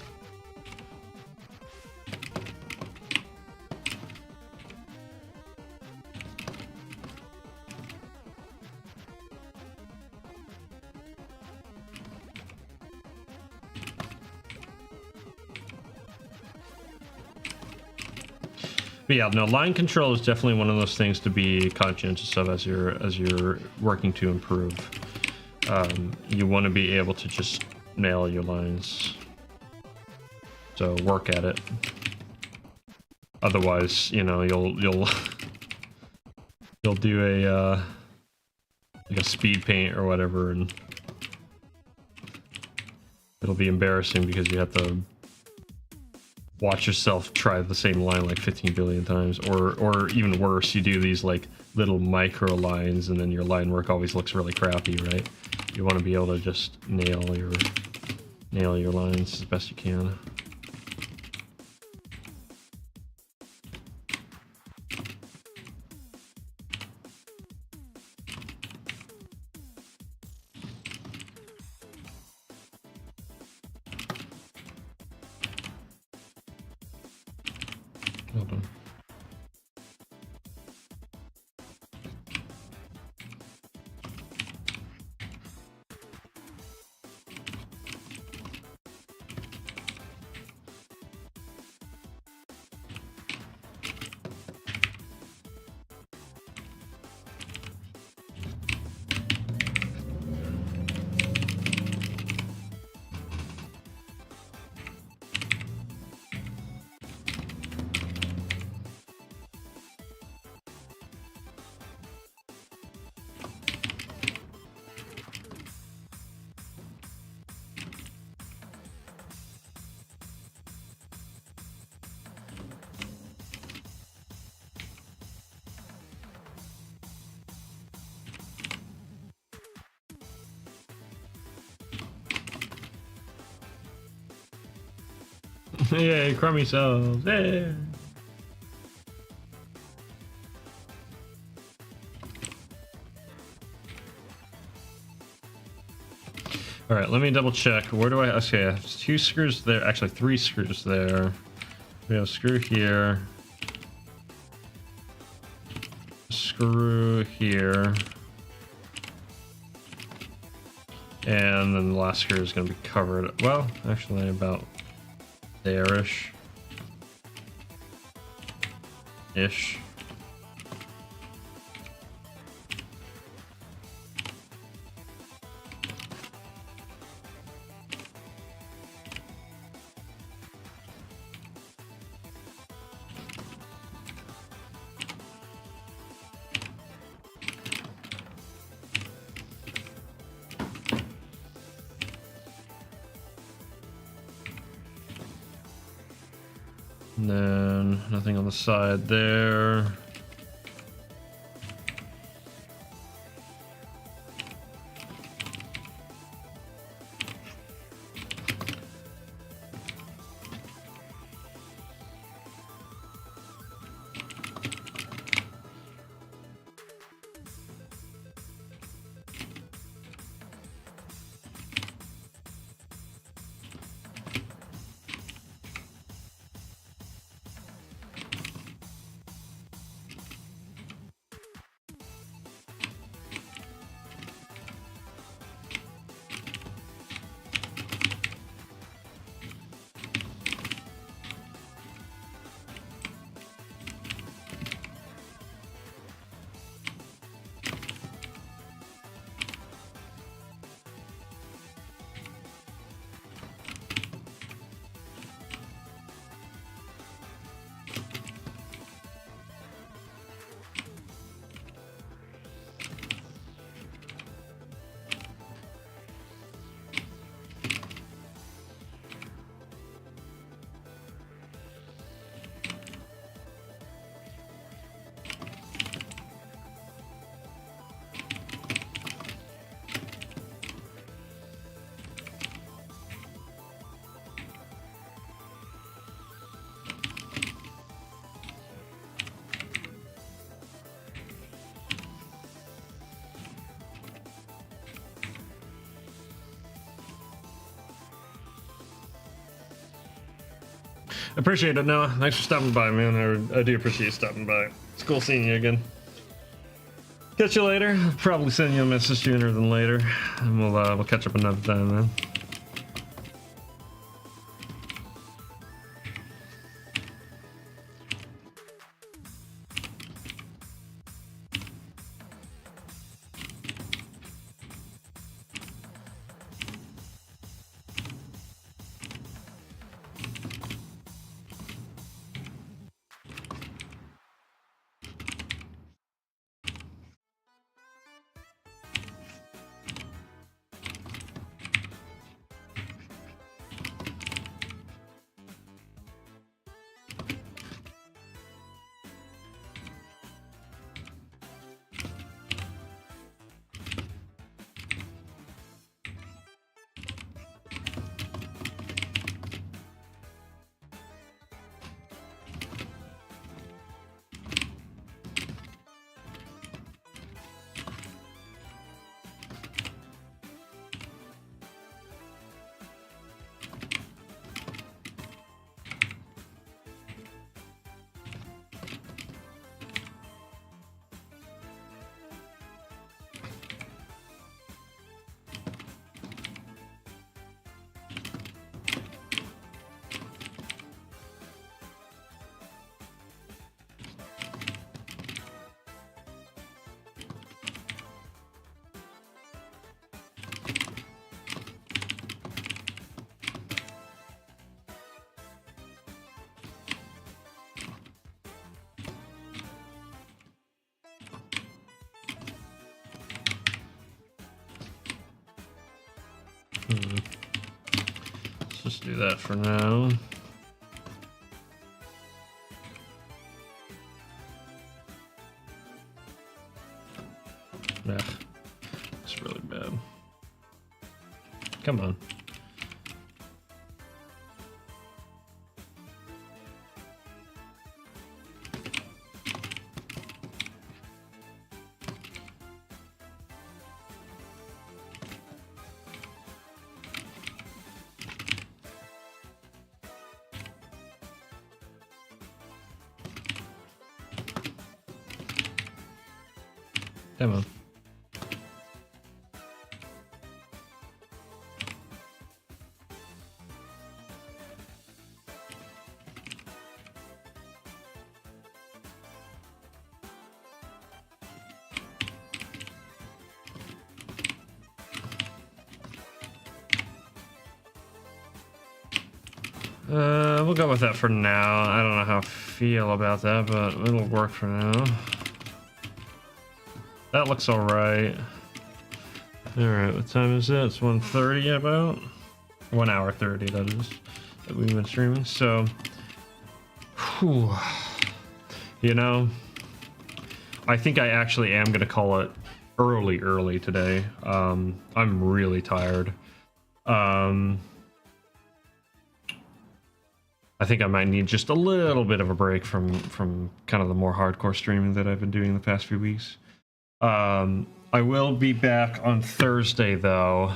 But yeah, no, line control is definitely one of those things to be conscientious of as you're working to improve. You want to be able to just nail your lines, so work at it. Otherwise, you know, you'll do a like a speed paint or whatever, and it'll be embarrassing because you have to watch yourself try the same line like 15 billion times, or even worse, you do these like little micro lines and then your line work always looks really crappy, right? You want to be able to just nail your lines as best you can. Well done. Yay, crummy cells. Yay. All right, let me double check. Where do I? Okay, I have 2 screws there. Actually, 3 screws there. We have a screw here. Screw here. And then the last screw is going to be covered. Well, actually, about there-ish. Ish. And then nothing on the side there. Appreciate it, Noah. Thanks for stopping by, man. I do appreciate you stopping by. It's cool seeing you again. Catch you later. I'll probably send you a message sooner than later, and we'll catch up another time, man. Let's just do that for now. Ugh, it's really bad. Come on. Come on. We'll go with that for now. I don't know how I feel about that, but it'll work for now. That looks alright. Alright, what time is it? It's 1:30 about? 1 hour 30, that is, that we've been streaming. So, whew, you know, I think I actually am going to call it early today. I'm really tired. I think I might need just a little bit of a break from kind of the more hardcore streaming that I've been doing the past few weeks. I will be back on Thursday though.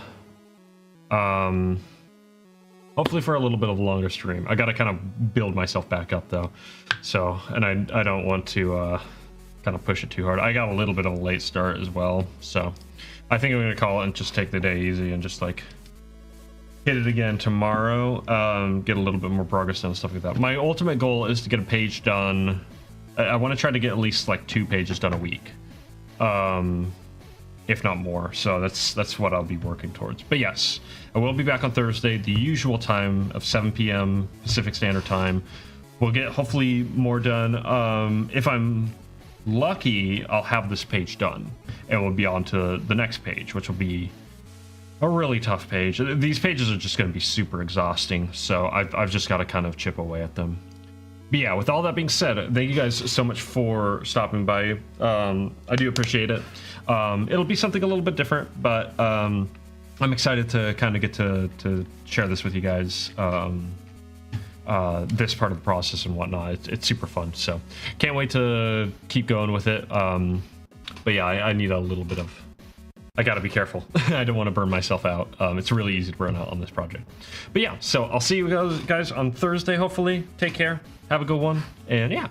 Hopefully for a little bit of a longer stream. I gotta kind of build myself back up though. So, and I don't want to kind of push it too hard. I got a little bit of a late start as well. So I think I'm gonna call it and just take the day easy and just like hit it again tomorrow. Get a little bit more progress done and stuff like that. My ultimate goal is to get a page done. I want to try to get at least like 2 pages done a week. If not more. So that's what I'll be working towards. But yes, I will be back on Thursday, the usual time of 7 p.m. Pacific Standard Time. We'll get hopefully more done. If I'm lucky, I'll have this page done and we'll be on to the next page, which will be a really tough page. These pages are just going to be super exhausting, so I've just got to kind of chip away at them. But yeah, with all that being said, thank you guys so much for stopping by. I do appreciate it. It'll be something a little bit different, but I'm excited to kind of get to share this with you guys. This part of the process and whatnot. It's super fun, so can't wait to keep going with it. But yeah, I need a little bit of... I gotta be careful. I don't want to burn myself out. It's really easy to burn out on this project. But yeah, so I'll see you guys on Thursday, hopefully. Take care. Have a good one. And yeah.